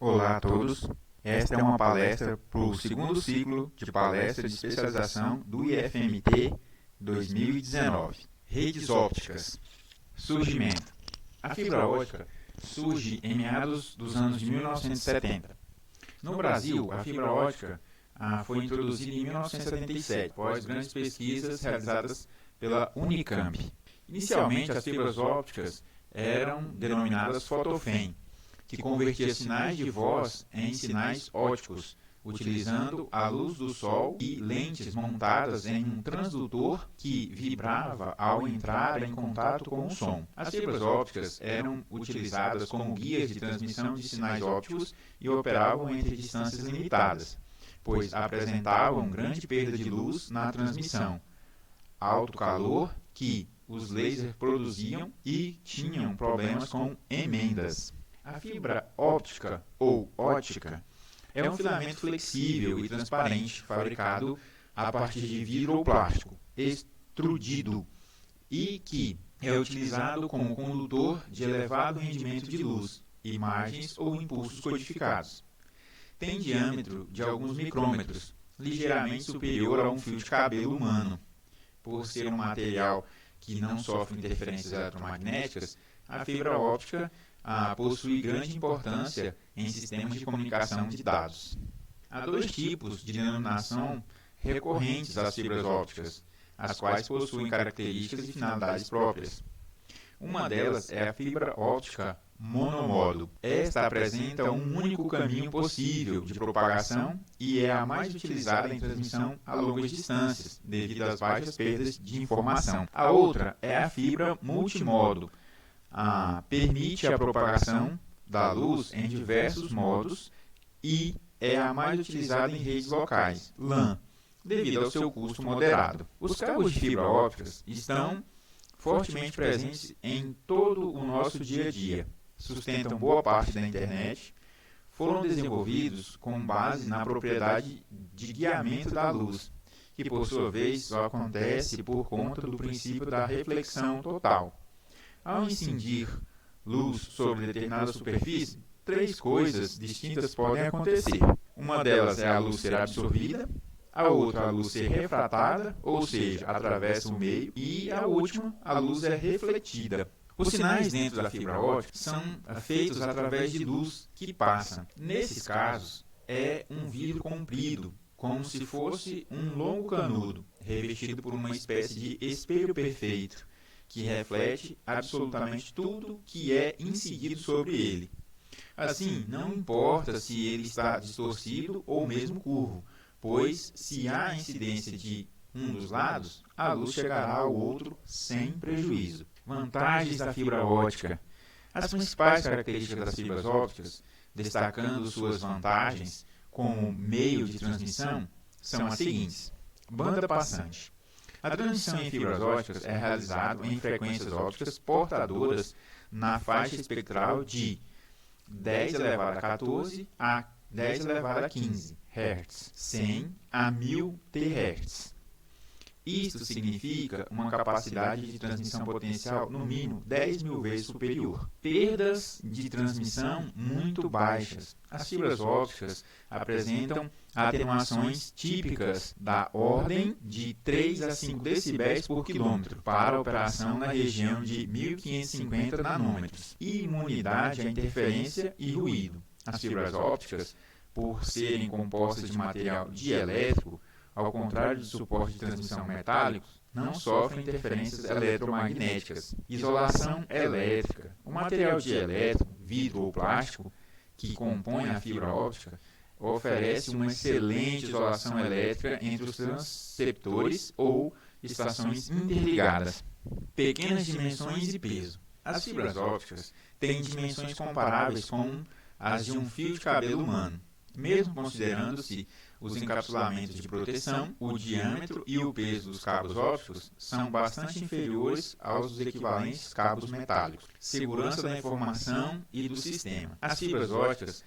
Olá a todos. Esta é uma palestra para o segundo ciclo de palestras de especialização do IFMT 2019. Redes ópticas. Surgimento. A fibra óptica surge em meados dos anos de 1970. No Brasil, a fibra óptica foi introduzida em 1977, após grandes pesquisas realizadas pela Unicamp. Inicialmente, as fibras ópticas eram denominadas fotofen, que convertia sinais de voz em sinais ópticos, utilizando a luz do sol e lentes montadas em um transdutor que vibrava ao entrar em contato com o som. As fibras ópticas eram utilizadas como guias de transmissão de sinais ópticos e operavam entre distâncias limitadas, pois apresentavam grande perda de luz na transmissão, alto calor que os lasers produziam e tinham problemas com emendas. A fibra óptica ou ótica é um filamento flexível e transparente fabricado a partir de vidro ou plástico extrudido e que é utilizado como condutor de elevado rendimento de luz, imagens ou impulsos codificados. Tem diâmetro de alguns micrômetros, ligeiramente superior a um fio de cabelo humano. Por ser um material que não sofre interferências eletromagnéticas, a fibra óptica possui grande importância em sistemas de comunicação de dados. Há dois tipos de denominação recorrentes às fibras ópticas, as quais possuem características e finalidades próprias. Uma delas é a fibra óptica monomodo. Esta apresenta um único caminho possível de propagação e é a mais utilizada em transmissão a longas distâncias, devido às baixas perdas de informação. A outra é a fibra multimodo. Permite a propagação da luz em diversos modos e é a mais utilizada em redes locais, LAN, devido ao seu custo moderado. Os cabos de fibra óptica estão fortemente presentes em todo o nosso dia a dia, sustentam boa parte da internet, foram desenvolvidos com base na propriedade de guiamento da luz, que por sua vez só acontece por conta do princípio da reflexão total. Ao incidir luz sobre determinada superfície, três coisas distintas podem acontecer. Uma delas é a luz ser absorvida, a outra a luz ser refratada, ou seja, atravessa o meio, e a última, a luz é refletida. Os sinais dentro da fibra óptica são feitos através de luz que passa. Nesses casos, é um vidro comprido, como se fosse um longo canudo, revestido por uma espécie de espelho perfeito, que reflete absolutamente tudo que é incidido sobre ele. Assim, não importa se ele está distorcido ou mesmo curvo, pois se há incidência de um dos lados, a luz chegará ao outro sem prejuízo. Vantagens da fibra óptica. As principais características das fibras ópticas, destacando suas vantagens como meio de transmissão, são as seguintes. Banda passante. A transmissão em fibras ópticas é realizada em frequências ópticas portadoras na faixa espectral de 10 elevado a 14 a 10 elevado a 15 Hz, 100 a 1000 THz. Isto significa uma capacidade de transmissão potencial no mínimo 10.000 vezes superior. Perdas de transmissão muito baixas. As fibras ópticas apresentam atenuações típicas da ordem de 3 a 5 decibéis por quilômetro para a operação na região de 1550 nanômetros e imunidade à interferência e ruído. As fibras ópticas, por serem compostas de material dielétrico, ao contrário do suporte de transmissão metálicos, não sofrem interferências eletromagnéticas. Isolação elétrica. O material dielétrico, vidro ou plástico, que compõe a fibra óptica, oferece uma excelente isolação elétrica entre os transceptores ou estações interligadas. Pequenas dimensões e peso. As fibras ópticas têm dimensões comparáveis com as de um fio de cabelo humano, mesmo considerando-se os encapsulamentos de proteção, o diâmetro e o peso dos cabos ópticos são bastante inferiores aos dos equivalentes cabos metálicos. Segurança da informação e do sistema. As fibras ópticas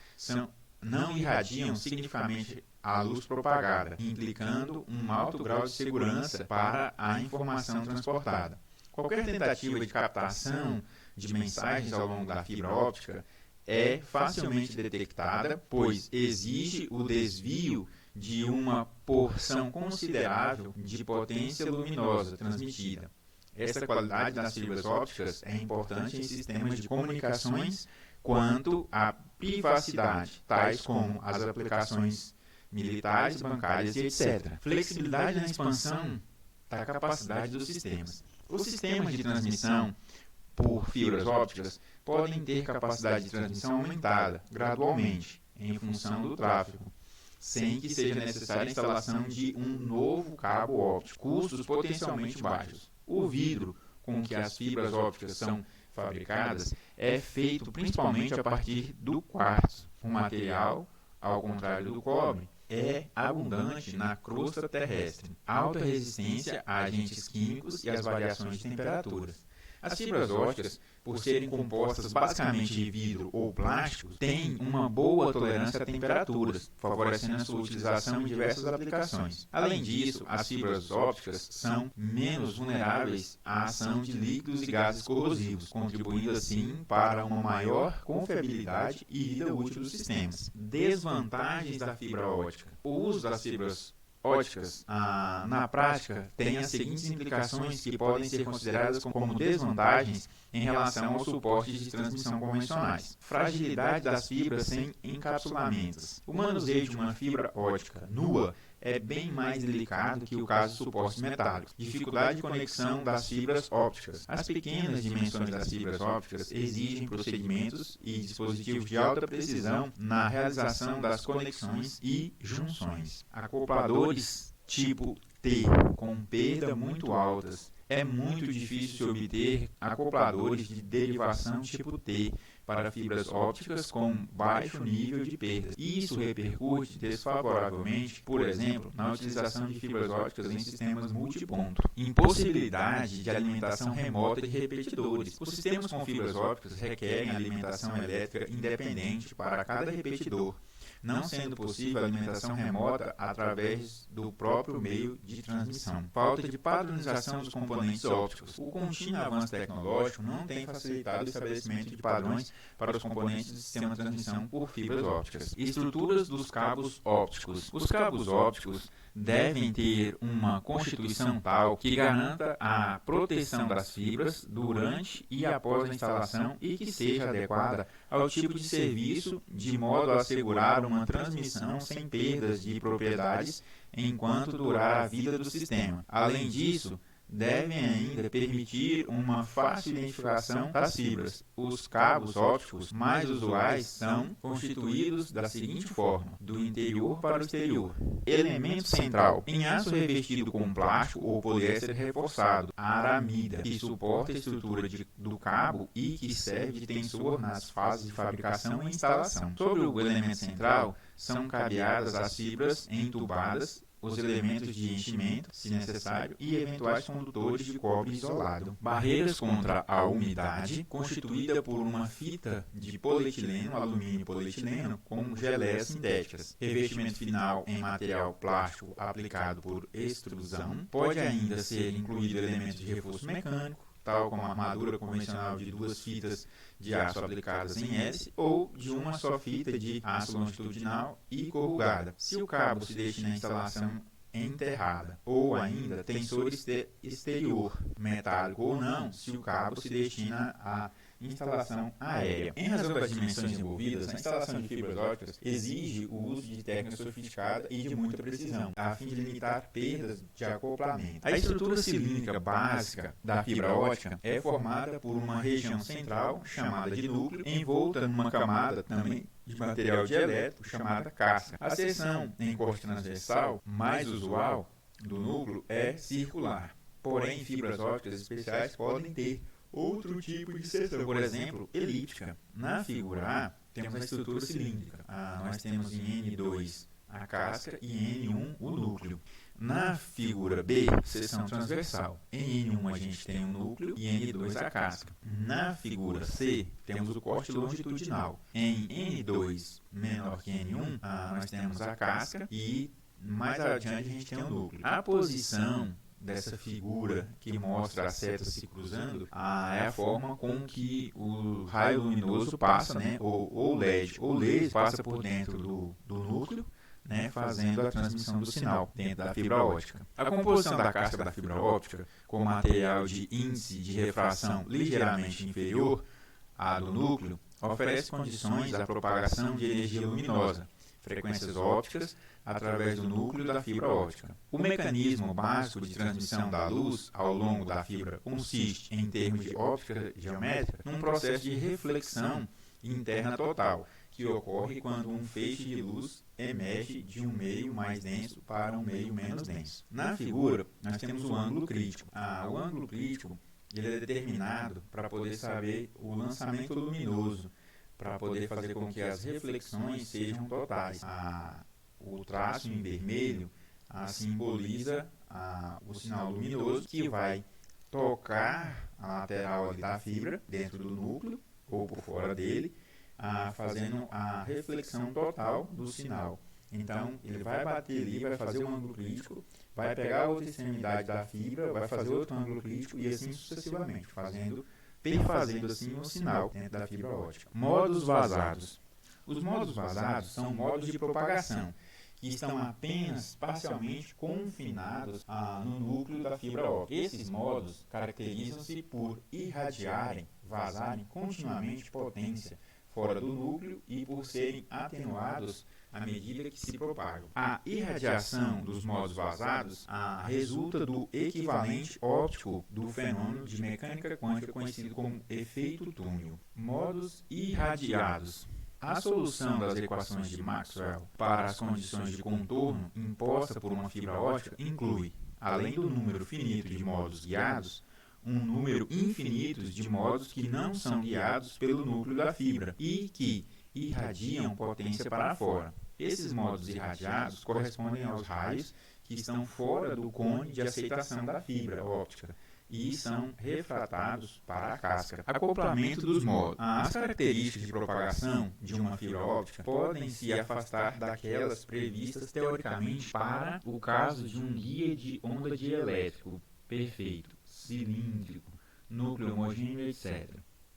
não irradiam significativamente a luz propagada, implicando um alto grau de segurança para a informação transportada. Qualquer tentativa de captação de mensagens ao longo da fibra óptica é facilmente detectada, pois exige o desvio de uma porção considerável de potência luminosa transmitida. Essa qualidade das fibras ópticas é importante em sistemas de comunicações quanto à privacidade, tais como as aplicações militares, bancárias e etc. Flexibilidade na expansão da capacidade dos sistemas. Os sistemas de transmissão por fibras ópticas podem ter capacidade de transmissão aumentada gradualmente em função do tráfego, sem que seja necessária a instalação de um novo cabo óptico, custos potencialmente baixos. O vidro com que as fibras ópticas são fabricadas é feito principalmente a partir do quartzo, um material, ao contrário do cobre, é abundante na crosta terrestre, alta resistência a agentes químicos e às variações de temperaturas. As fibras ópticas, por serem compostas basicamente de vidro ou plástico, têm uma boa tolerância a temperaturas, favorecendo a sua utilização em diversas aplicações. Além disso, as fibras ópticas são menos vulneráveis à ação de líquidos e gases corrosivos, contribuindo assim para uma maior confiabilidade e vida útil dos sistemas. Desvantagens da fibra óptica. O uso das fibras ópticas, na prática, tem as seguintes implicações que podem ser consideradas como desvantagens em relação aos suportes de transmissão convencionais. Fragilidade das fibras sem encapsulamentos. O manuseio de uma fibra óptica nua é bem mais delicado que o caso de suportes metálicos. Dificuldade de conexão das fibras ópticas. As pequenas dimensões das fibras ópticas exigem procedimentos e dispositivos de alta precisão na realização das conexões e junções. Acopladores tipo T, com perda muito altas. É muito difícil se obter acopladores de derivação tipo T para fibras ópticas com baixo nível de perdas. Isso repercute desfavoravelmente, por exemplo, na utilização de fibras ópticas em sistemas multiponto. Impossibilidade de alimentação remota de repetidores. Os sistemas com fibras ópticas requerem alimentação elétrica independente para cada repetidor, não sendo possível a alimentação remota através do próprio meio de transmissão. Falta de padronização dos componentes ópticos. O contínuo avanço tecnológico não tem facilitado o estabelecimento de padrões para os componentes do sistema de transmissão por fibras ópticas. Estruturas dos cabos ópticos. Os cabos ópticos devem ter uma constituição tal que garanta a proteção das fibras durante e após a instalação e que seja adequada ao tipo de serviço, de modo a assegurar uma transmissão sem perdas de propriedades enquanto durar a vida do sistema. Além disso, devem ainda permitir uma fácil identificação das fibras. Os cabos ópticos mais usuais são constituídos da seguinte forma: do interior para o exterior. Elemento central: em aço revestido com plástico ou poliéster reforçado, aramida, que suporta a estrutura do cabo e que serve de tensor nas fases de fabricação e instalação. Sobre o elemento central, são cabeadas as fibras entubadas, os elementos de enchimento, se necessário, e eventuais condutores de cobre isolado. Barreiras contra a umidade, constituída por uma fita de polietileno, alumínio e polietileno, com geleias sintéticas. Revestimento final em material plástico aplicado por extrusão. Pode ainda ser incluído elementos de reforço mecânico, tal como a armadura convencional de duas fitas de aço aplicadas em hélice ou de uma só fita de aço longitudinal e corrugada, se o cabo se destina à instalação enterrada, ou ainda tensor exterior, metálico ou não, se o cabo se destina à instalação aérea. Em razão das dimensões envolvidas, a instalação de fibras ópticas exige o uso de técnica sofisticada e de muita precisão, a fim de limitar perdas de acoplamento. A estrutura cilíndrica básica da fibra óptica é formada por uma região central, chamada de núcleo, envolta numa camada também de material dielétrico, chamada casca. A seção em corte transversal mais usual do núcleo é circular, porém fibras ópticas especiais podem ter outro tipo de seção, por exemplo, elíptica. Na figura A, temos a estrutura cilíndrica. Nós temos em N2 a casca e em N1 o núcleo. Na figura B, seção transversal. Em N1 a gente tem o núcleo e em N2 a casca. Na figura C, temos o corte longitudinal. Em N2 menor que N1, nós temos a casca e mais adiante a gente tem o núcleo. A posição dessa figura que mostra as setas se cruzando, é a forma com que o raio luminoso passa, né, ou LED ou laser passa por dentro do núcleo, né, fazendo a transmissão do sinal dentro da fibra óptica. A composição da casca da fibra óptica, com material de índice de refração ligeiramente inferior à do núcleo, oferece condições à propagação de energia luminosa, frequências ópticas, através do núcleo da fibra óptica. O mecanismo básico de transmissão da luz ao longo da fibra consiste, em termos de óptica geométrica, num processo de reflexão interna total, que ocorre quando um feixe de luz emerge de um meio mais denso para um meio menos denso. Na figura, nós temos o ângulo crítico. O ângulo crítico ele é determinado para poder saber o lançamento luminoso, para poder fazer com que as reflexões sejam totais. O traço em vermelho simboliza o sinal luminoso que vai tocar a lateral da fibra dentro do núcleo ou por fora dele, fazendo a reflexão total do sinal. Então, ele vai bater ali, vai fazer um ângulo crítico, vai pegar a outra extremidade da fibra, vai fazer outro ângulo crítico e assim sucessivamente, perfazendo assim o sinal dentro da fibra óptica. Modos vazados. Os modos vazados são modos de propagação que estão apenas parcialmente confinados no núcleo da fibra óptica. Esses modos caracterizam-se por irradiarem, vazarem continuamente potência fora do núcleo e por serem atenuados à medida que se propagam. A irradiação dos modos vazados resulta do equivalente óptico do fenômeno de mecânica quântica conhecido como efeito túnel. Modos irradiados. A solução das equações de Maxwell para as condições de contorno imposta por uma fibra óptica inclui, além do número finito de modos guiados, um número infinito de modos que não são guiados pelo núcleo da fibra e que irradiam potência para fora. Esses modos irradiados correspondem aos raios que estão fora do cone de aceitação da fibra óptica e são refratados para a casca. Acoplamento dos modos. As características de propagação de uma fibra óptica podem se afastar daquelas previstas teoricamente para o caso de um guia de onda dielétrico perfeito, cilíndrico, núcleo homogêneo, etc.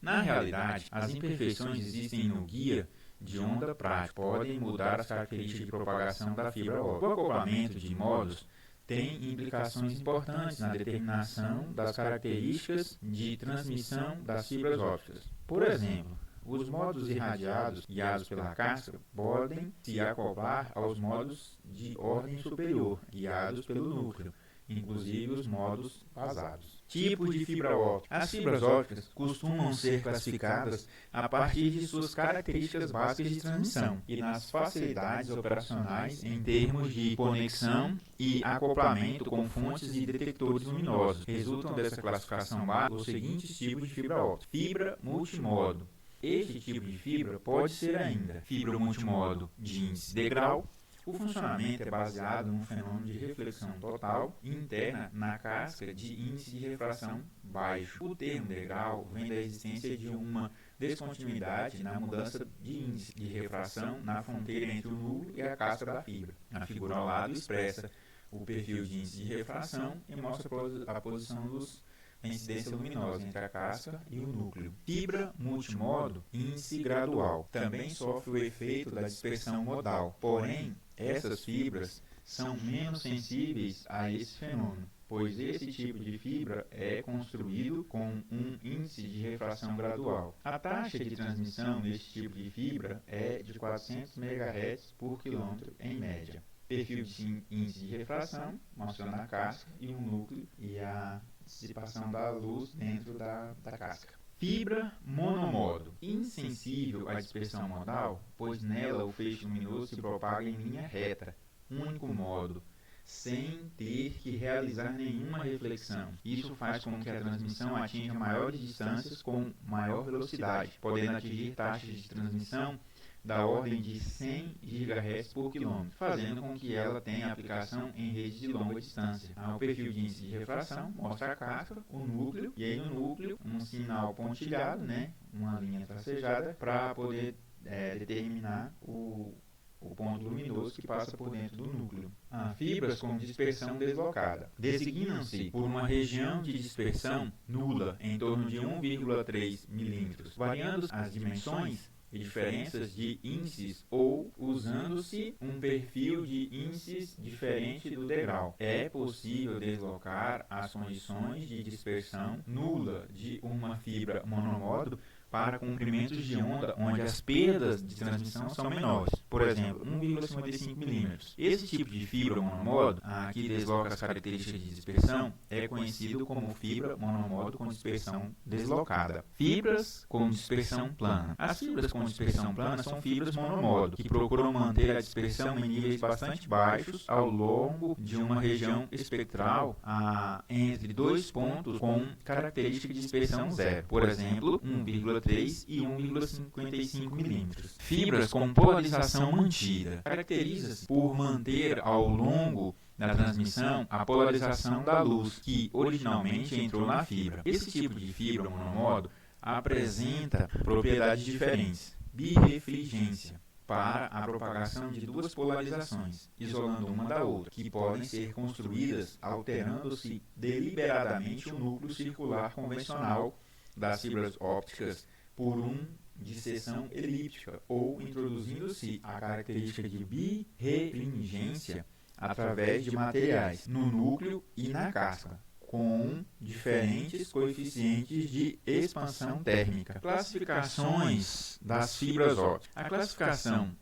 Na realidade, as imperfeições existem no guia de onda prático podem mudar as características de propagação da fibra óptica. O acoplamento de modos tem implicações importantes na determinação das características de transmissão das fibras ópticas. Por exemplo, os modos irradiados guiados pela casca podem se acoplar aos modos de ordem superior guiados pelo núcleo, inclusive os modos vazados. Tipos de fibra óptica. As fibras ópticas costumam ser classificadas a partir de suas características básicas de transmissão e nas facilidades operacionais em termos de conexão e acoplamento com fontes e detectores luminosos. Resultam dessa classificação básica os seguintes tipos de fibra óptica. Fibra multimodo. Este tipo de fibra pode ser ainda fibra multimodo de índice degrau. O funcionamento é baseado num fenômeno de reflexão total interna na casca de índice de refração baixo. O termo degrau vem da existência de uma descontinuidade na mudança de índice de refração na fronteira entre o núcleo e a casca da fibra. A figura ao lado expressa o perfil de índice de refração e mostra a posição da incidência luminosa entre a casca e o núcleo. Fibra multimodo, índice gradual. Também sofre o efeito da dispersão modal, porém, essas fibras são menos sensíveis a esse fenômeno, pois esse tipo de fibra é construído com um índice de refração gradual. A taxa de transmissão desse tipo de fibra é de 400 MHz por quilômetro em média. Perfil de índice de refração, mostrando a casca e o núcleo e a dissipação da luz dentro da casca. Fibra monomodo, insensível à dispersão modal, pois nela o feixe luminoso se propaga em linha reta, único modo, sem ter que realizar nenhuma reflexão. Isso faz com que a transmissão atinja maiores distâncias com maior velocidade, podendo atingir taxas de transmissão da ordem de 100 GHz por quilômetro, fazendo com que ela tenha aplicação em redes de longa distância. O perfil de índice de refração mostra a casca, o núcleo, e aí no núcleo um sinal pontilhado, uma linha tracejada, para poder determinar o ponto luminoso que passa por dentro do núcleo. Há fibras com dispersão deslocada. Designam-se por uma região de dispersão nula, em torno de 1,3 milímetros, variando as dimensões e diferenças de índices ou usando-se um perfil de índices diferente do degrau. É possível deslocar as condições de dispersão nula de uma fibra monomódulo para comprimentos de onda onde as perdas de transmissão são menores, por exemplo, 1,55 milímetros. Esse tipo de fibra monomódulo, que desloca as características de dispersão, é conhecido como fibra monomódulo com dispersão deslocada. Fibras com dispersão plana. As fibras com dispersão plana são fibras monomódulo, que procuram manter a dispersão em níveis bastante baixos ao longo de uma região espectral entre dois pontos com característica de dispersão zero, por exemplo, 1,3 e 1,55 milímetros. Fibras com polarização mantida. Caracteriza-se por manter ao longo da transmissão a polarização da luz, que originalmente entrou na fibra. Esse tipo de fibra monomódulo apresenta propriedades diferentes. Birrefringência para a propagação de duas polarizações, isolando uma da outra, que podem ser construídas alterando-se deliberadamente o núcleo circular convencional das fibras ópticas por de seção elíptica, ou introduzindo-se a característica de birrefringência através de materiais no núcleo e na casca, com diferentes coeficientes de expansão térmica. Classificações das fibras ópticas. A classificação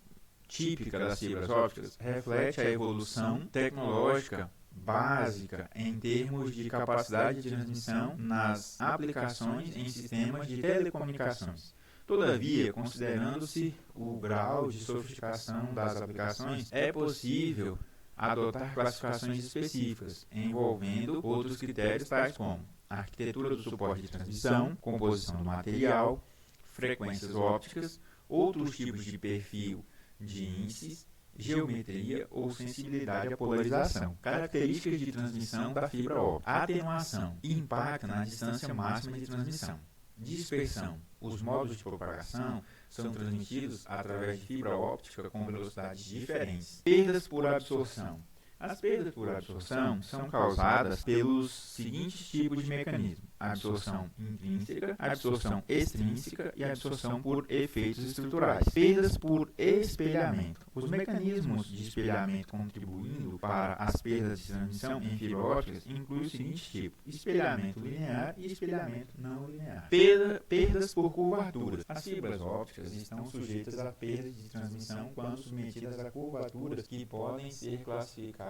típica das fibras ópticas reflete a evolução tecnológica básica em termos de capacidade de transmissão nas aplicações em sistemas de telecomunicações. Todavia, considerando-se o grau de sofisticação das aplicações, é possível adotar classificações específicas, envolvendo outros critérios tais como arquitetura do suporte de transmissão, composição do material, frequências ópticas, outros tipos de perfil de índices, geometria ou sensibilidade à polarização. Características de transmissão da fibra óptica. Atenuação. Impacto na distância máxima de transmissão. Dispersão. Os modos de propagação são transmitidos através de fibra óptica com velocidades diferentes. Perdas por absorção. As perdas por absorção são causadas pelos seguintes tipos de mecanismos: absorção intrínseca, absorção extrínseca e absorção por efeitos estruturais. Perdas por espelhamento. Os mecanismos de espelhamento contribuindo para as perdas de transmissão em fibra ópticas incluem os seguintes tipos: espelhamento linear e espelhamento não linear. Perdas por curvaturas. As fibras ópticas estão sujeitas a perdas de transmissão quando submetidas a curvaturas que podem ser classificadas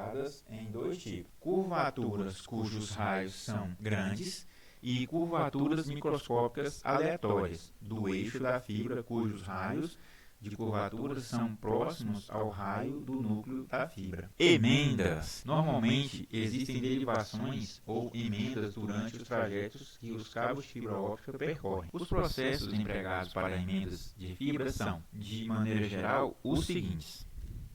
em dois tipos: curvaturas cujos raios são grandes e curvaturas microscópicas aleatórias do eixo da fibra cujos raios de curvaturas são próximos ao raio do núcleo da fibra. Emendas. Normalmente existem derivações ou emendas durante os trajetos que os cabos de fibra óptica percorrem. Os processos empregados para emendas de fibra são, de maneira geral, os seguintes: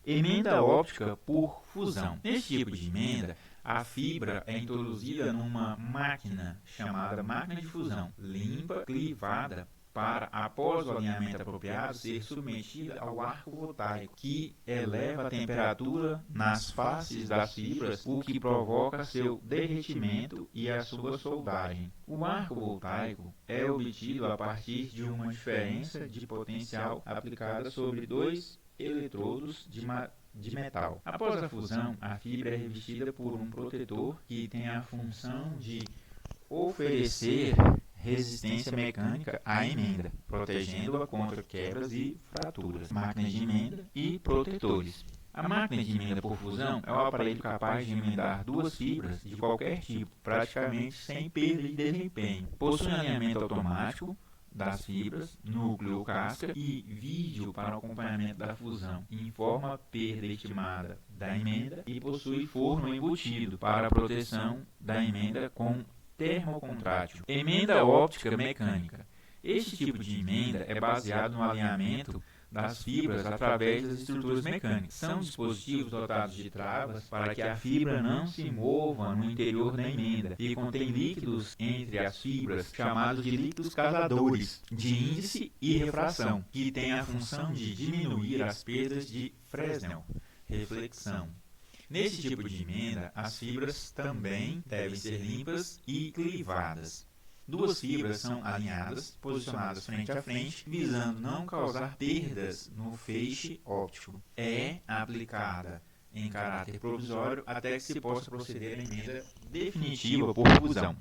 emenda óptica por fusão. Neste tipo de emenda, a fibra é introduzida numa máquina chamada máquina de fusão, limpa, clivada, para, após o alinhamento apropriado, ser submetida ao arco voltaico, que eleva a temperatura nas faces das fibras, o que provoca seu derretimento e a sua soldagem. O arco voltaico é obtido a partir de uma diferença de potencial aplicada sobre dois eletrodos de metal. Após a fusão, a fibra é revestida por um protetor que tem a função de oferecer resistência mecânica à emenda, protegendo-a contra quebras e fraturas. Máquinas de emenda e protetores. A máquina de emenda por fusão é um aparelho capaz de emendar duas fibras de qualquer tipo, praticamente sem perda de desempenho. Possui alinhamento automático das fibras, núcleo, casca e vídeo para o acompanhamento da fusão. Informa a perda estimada da emenda e possui forno embutido para a proteção da emenda com termocontrátil. Emenda óptica mecânica. Este tipo de emenda é baseado no alinhamento das fibras através das estruturas mecânicas. São dispositivos dotados de travas para que a fibra não se mova no interior da emenda e contém líquidos entre as fibras, chamados de líquidos causadores de índice e refração, que têm a função de diminuir as perdas de Fresnel, reflexão. Nesse tipo de emenda, as fibras também devem ser limpas e clivadas. Duas fibras são alinhadas, posicionadas frente a frente, visando não causar perdas no feixe óptico. É aplicada em caráter provisório até que se possa proceder à emenda definitiva por fusão.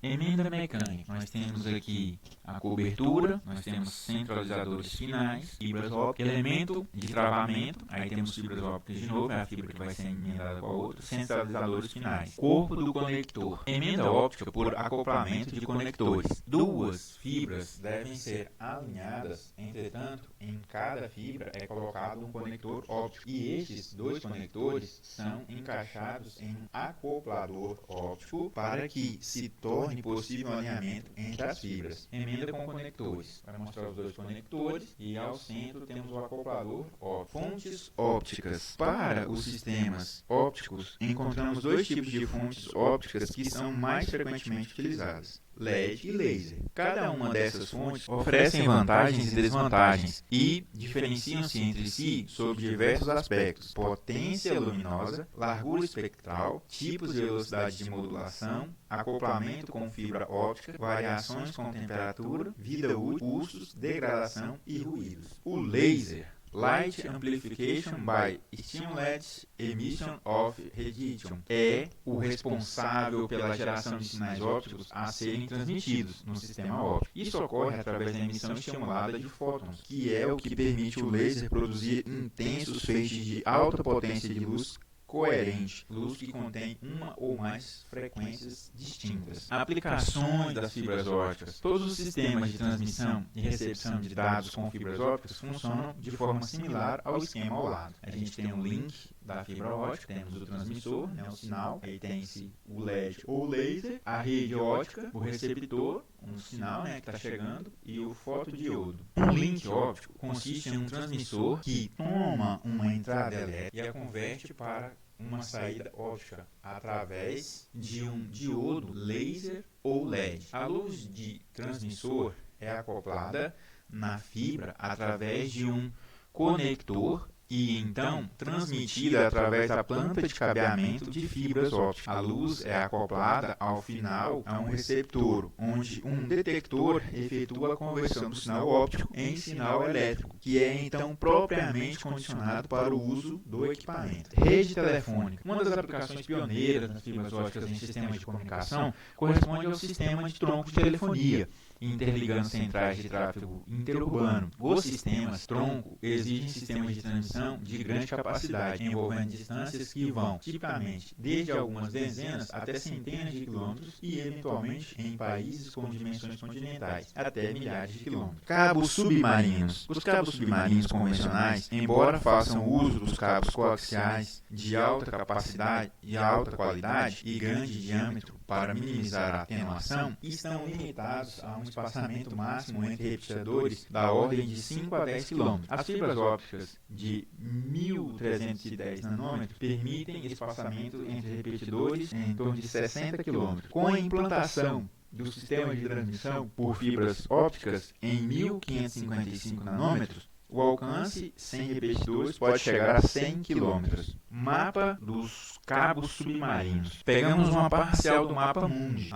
Emenda mecânica. Nós temos aqui a cobertura, nós temos centralizadores finais, fibras ópticas, elemento de travamento, aí temos fibras ópticas de novo, é a fibra que vai ser emendada com a outra, centralizadores finais. Corpo do conector. Emenda óptica por acoplamento de conectores. Duas fibras devem ser alinhadas, entretanto, em cada fibra é colocado um conector óptico. E estes dois conectores são encaixados em um acoplador óptico para que se torne possível alinhamento entre as fibras. Emenda com conectores. Vai mostrar os dois conectores e ao centro temos o acoplador óptico. Fontes ópticas. Para os sistemas ópticos, encontramos dois tipos de fontes ópticas que são mais frequentemente utilizadas: LED e laser. Cada uma dessas fontes oferecem vantagens e desvantagens e diferenciam-se entre si sobre diversos aspectos: potência luminosa, largura espectral, tipos de velocidade de modulação, acoplamento com fibra óptica, variações com temperatura, vida útil, custos, degradação e ruídos. O laser, Light Amplification by Stimulated Emission of Radiation, é o responsável pela geração de sinais ópticos a serem transmitidos no sistema óptico. Isso ocorre através da emissão estimulada de fótons, que é o que permite o laser produzir intensos feixes de alta potência de luz coerente, luz que contém uma ou mais frequências distintas. Aplicações das fibras ópticas. Todos os sistemas de transmissão e recepção de dados com fibras ópticas funcionam de forma similar ao esquema ao lado. A gente tem um link da fibra óptica, temos o transmissor, o sinal, aí tem-se o LED ou laser, a rede óptica, o receptor, um sinal que está chegando, e o fotodiodo. Um link óptico consiste em um transmissor que toma uma entrada elétrica e a converte para uma saída óptica através de um diodo laser ou LED. A luz de transmissor é acoplada na fibra através de um conector e então transmitida através da planta de cabeamento de fibras ópticas. A luz é acoplada ao final a um receptor, onde um detector efetua a conversão do sinal óptico em sinal elétrico, que é então propriamente condicionado para o uso do equipamento. Rede telefônica. Uma das aplicações pioneiras das fibras ópticas em sistemas de comunicação corresponde ao sistema de tronco de telefonia, interligando centrais de tráfego interurbano. Os sistemas tronco exigem sistemas de transmissão de grande capacidade, envolvendo distâncias que vão, tipicamente, desde algumas dezenas até centenas de quilômetros e, eventualmente, em países com dimensões continentais, até milhares de quilômetros. Cabos submarinos. Os cabos submarinos convencionais, embora façam uso dos cabos coaxiais de alta capacidade e alta qualidade e grande diâmetro para minimizar a atenuação, estão limitados a um espaçamento máximo entre repetidores da ordem de 5 a 10 km. As fibras ópticas de 1310 nanômetros permitem espaçamento entre repetidores em torno de 60 km. Com a implantação do sistema de transmissão por fibras ópticas em 1555 nanômetros, o alcance sem repetidores pode chegar a 100 km. Mapa dos cabos submarinos. Pegamos uma parcial do mapa mundi,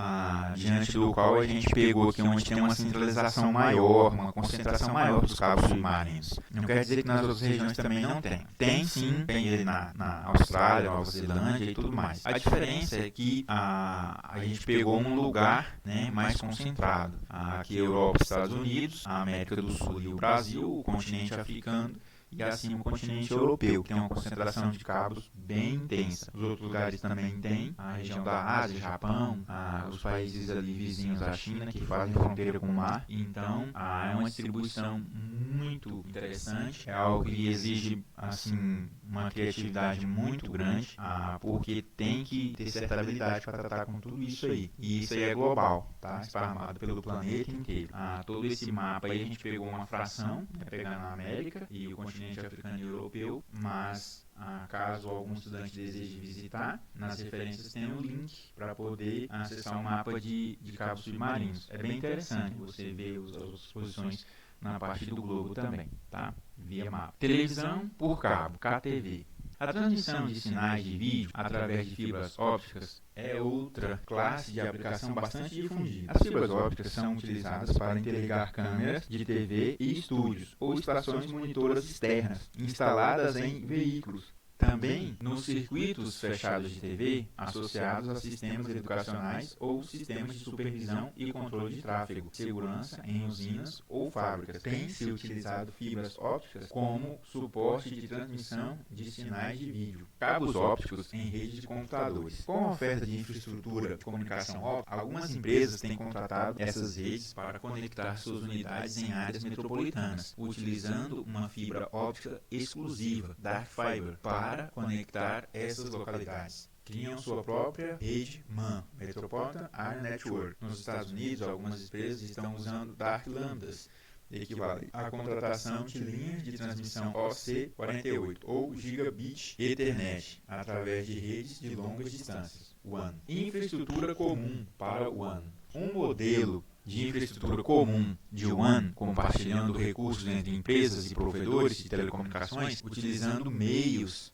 diante do qual a gente pegou aqui onde tem uma centralização maior, uma concentração maior dos cabos submarinos. Não quer dizer que nas outras regiões também não tem. Tem sim, tem ele na Austrália, Nova Zelândia e tudo mais. A diferença é que a gente pegou um lugar mais concentrado. Aqui Europa, Estados Unidos, a América do Sul e o Brasil, o continente africano e acima o continente europeu, que tem uma concentração de cabos bem intensa. Os outros lugares também tem, a região da Ásia, Japão, os países ali vizinhos à China, que fazem fronteira com o mar. Então, é uma distribuição muito interessante, é algo que exige assim uma criatividade muito grande, porque tem que ter certa habilidade para tratar com tudo isso aí. E isso aí é global, tá? Esparramado pelo planeta inteiro. Todo esse mapa aí a gente pegou uma fração, pegando a América e o continente africano e europeu, mas caso algum estudante deseje visitar, nas referências tem um link para poder acessar o mapa de cabos submarinos. É bem interessante você ver as posições na parte do globo também, tá? Via mapa. Televisão por cabo, KTV. A transmissão de sinais de vídeo através de fibras ópticas é outra classe de aplicação bastante difundida. As fibras ópticas são utilizadas para interligar câmeras de TV e estúdios ou estações monitoras externas instaladas em veículos. Também nos circuitos fechados de TV associados a sistemas educacionais ou sistemas de supervisão e controle de tráfego, segurança em usinas ou fábricas. Tem-se utilizado fibras ópticas como suporte de transmissão de sinais de vídeo. Cabos ópticos em redes de computadores. Com a oferta de infraestrutura de comunicação óptica, algumas empresas têm contratado essas redes para conectar suas unidades em áreas metropolitanas, utilizando uma fibra óptica exclusiva, Dark Fiber, para conectar essas localidades. Criam sua própria rede MAN, Metropolitan Area Network. Nos Estados Unidos, algumas empresas estão usando Dark Lambdas, equivale à contratação de linhas de transmissão OC48 ou Gigabit Ethernet através de redes de longas distâncias, WAN. Infraestrutura comum para WAN. Um modelo de infraestrutura comum de WAN, compartilhando recursos entre empresas e provedores de telecomunicações, utilizando meios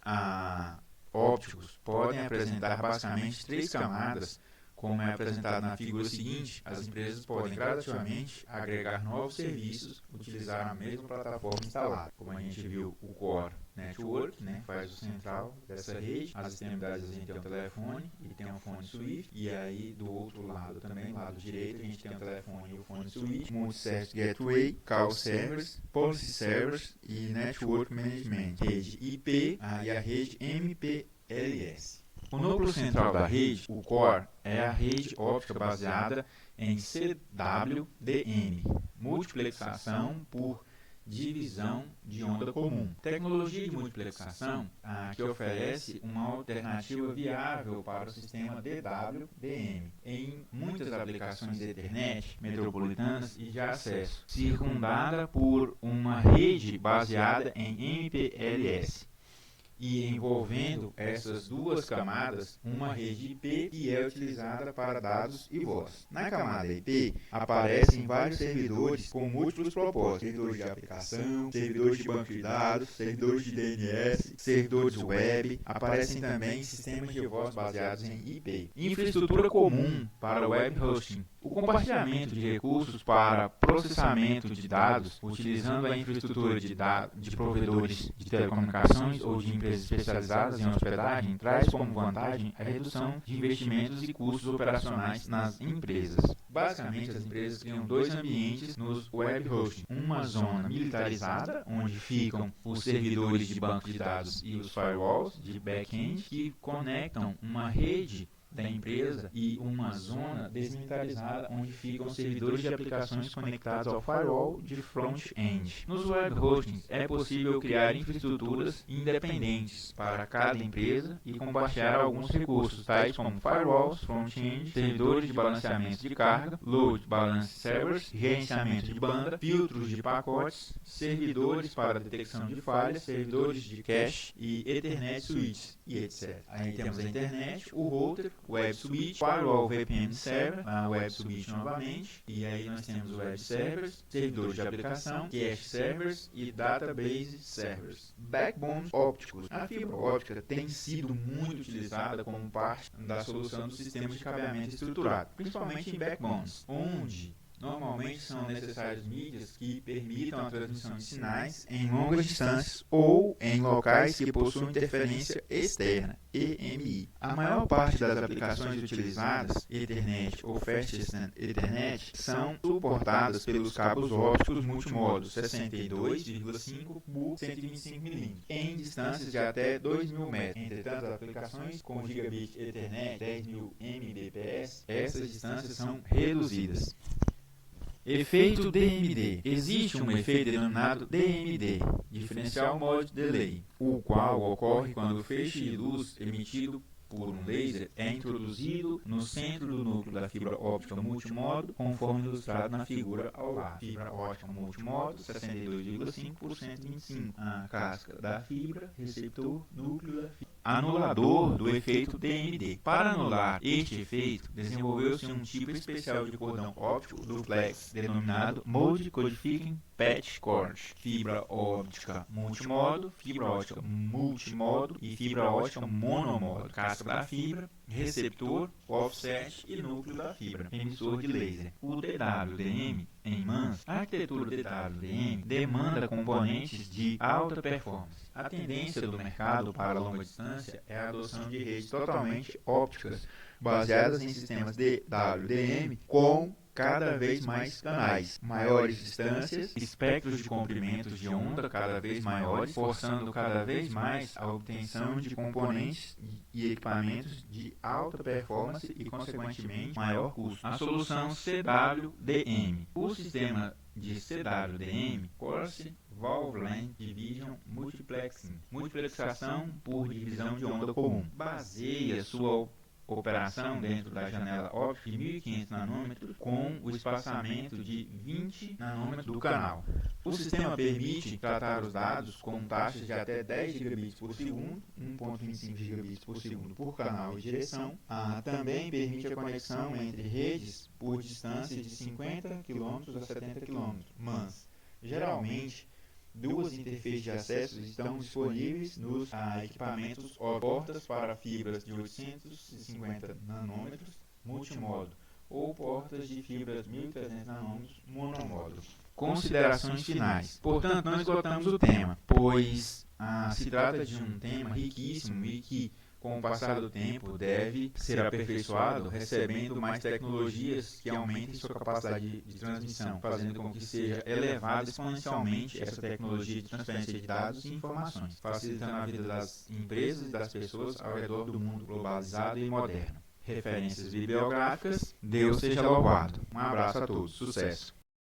ópticos, podem apresentar basicamente 3 camadas, como é apresentado na figura seguinte. As empresas podem gradativamente agregar novos serviços, utilizar a mesma plataforma instalada. Como a gente viu, o Core Network, faz o central dessa rede. As extremidades a gente tem um telefone e tem um fone Swift. E aí do outro lado também, lado direito, a gente tem o telefone e o fone Swift. Multi-Service Gateway, Call Servers, Policy Servers e Network Management. Rede IP e a rede MPLS. O núcleo central da rede, o Core, é a rede óptica baseada em CWDM, multiplexação por divisão de onda comum. Tecnologia de multiplexação que oferece uma alternativa viável para o sistema DWDM em muitas aplicações de Ethernet metropolitanas e de acesso, circundada por uma rede baseada em MPLS. E envolvendo essas duas camadas, uma rede IP que é utilizada para dados e voz. Na camada IP, aparecem vários servidores com múltiplos propósitos: servidores de aplicação, servidores de banco de dados, servidores de DNS, servidores web. Aparecem também sistemas de voz baseados em IP. Infraestrutura comum para web hosting. O compartilhamento de recursos para processamento de dados, utilizando a infraestrutura de provedores de telecomunicações ou de empresas especializadas em hospedagem, traz como vantagem a redução de investimentos e custos operacionais nas empresas. Basicamente, as empresas criam 2 ambientes nos web hosting. Uma zona militarizada, onde ficam os servidores de banco de dados e os firewalls de back-end, que conectam uma rede da empresa, e uma zona desmilitarizada onde ficam servidores de aplicações conectados ao firewall de front-end. Nos web hostings é possível criar infraestruturas independentes para cada empresa e compartilhar alguns recursos, tais como firewalls, front-end, servidores de balanceamento de carga, load balance servers, gerenciamento de banda, filtros de pacotes, servidores para detecção de falhas, servidores de cache e Ethernet switches e etc. Aí temos a internet, o router, Web Switch, Firewall VPN Server, a Web Switch novamente, e aí nós temos Web Servers, servidores de aplicação, Cache Servers e Database Servers. Backbones ópticos. A fibra óptica tem sido muito utilizada como parte da solução do sistema de cabeamento estruturado, principalmente em backbones, onde Normalmente são necessários mídias que permitam a transmissão de sinais em longas distâncias ou em locais que possuem interferência externa, EMI. A maior parte das aplicações utilizadas, Ethernet ou Fastest Ethernet, são suportadas pelos cabos ópticos multimodo 62,5 por 125 mm, em distâncias de até 2.000 metros. Entretanto, as aplicações com Gigabit Ethernet 10.000 Mbps, essas distâncias são reduzidas. Efeito DMD. Existe um efeito denominado DMD, Differential Mode Delay, o qual ocorre quando o feixe de luz emitido por um laser é introduzido no centro do núcleo da fibra óptica multimodo, conforme ilustrado na figura ao lado. Fibra óptica multimodo 62,5 por 125. A casca da fibra, receptor, núcleo da fibra. Anulador do efeito DMD. Para anular este efeito, desenvolveu-se um tipo especial de cordão óptico duplex, denominado Mode Codifying Patch Cord. Fibra óptica multimodo, fibra óptica multimodo e fibra óptica monomodo. Casca da fibra, receptor, offset e núcleo da fibra, emissor de laser. O DWDM em mãos, a arquitetura DWDM demanda componentes de alta performance. A tendência do mercado para longa distância é a adoção de redes totalmente ópticas, baseadas em sistemas DWDM com cada vez mais canais, maiores distâncias, espectros de comprimentos de onda cada vez maiores, forçando cada vez mais a obtenção de componentes e equipamentos de alta performance e, consequentemente, maior custo. A solução CWDM. O sistema de CWDM, Coarse Wave Length Division Multiplexing, multiplexação por divisão de onda comum, baseia sua operação dentro da janela óptica de 1500 nanômetros com o espaçamento de 20 nanômetros do canal. O sistema permite tratar os dados com taxas de até 10 gigabits por segundo, 1.25 gigabits por segundo por canal e direção. Também permite a conexão entre redes por distâncias de 50 km a 70 km, mas, geralmente, duas interfaces de acesso estão disponíveis nos equipamentos ou portas para fibras de 850 nanômetros multimodo ou portas de fibras 1300 nanômetros monomodo. Considerações finais. Portanto, não esgotamos o tema, pois se trata de um tema riquíssimo e que, com o passar do tempo, deve ser aperfeiçoado, recebendo mais tecnologias que aumentem sua capacidade de transmissão, fazendo com que seja elevada exponencialmente essa tecnologia de transferência de dados e informações, facilitando a vida das empresas e das pessoas ao redor do mundo globalizado e moderno. Referências bibliográficas. Deus seja louvado. Um abraço a todos. Sucesso!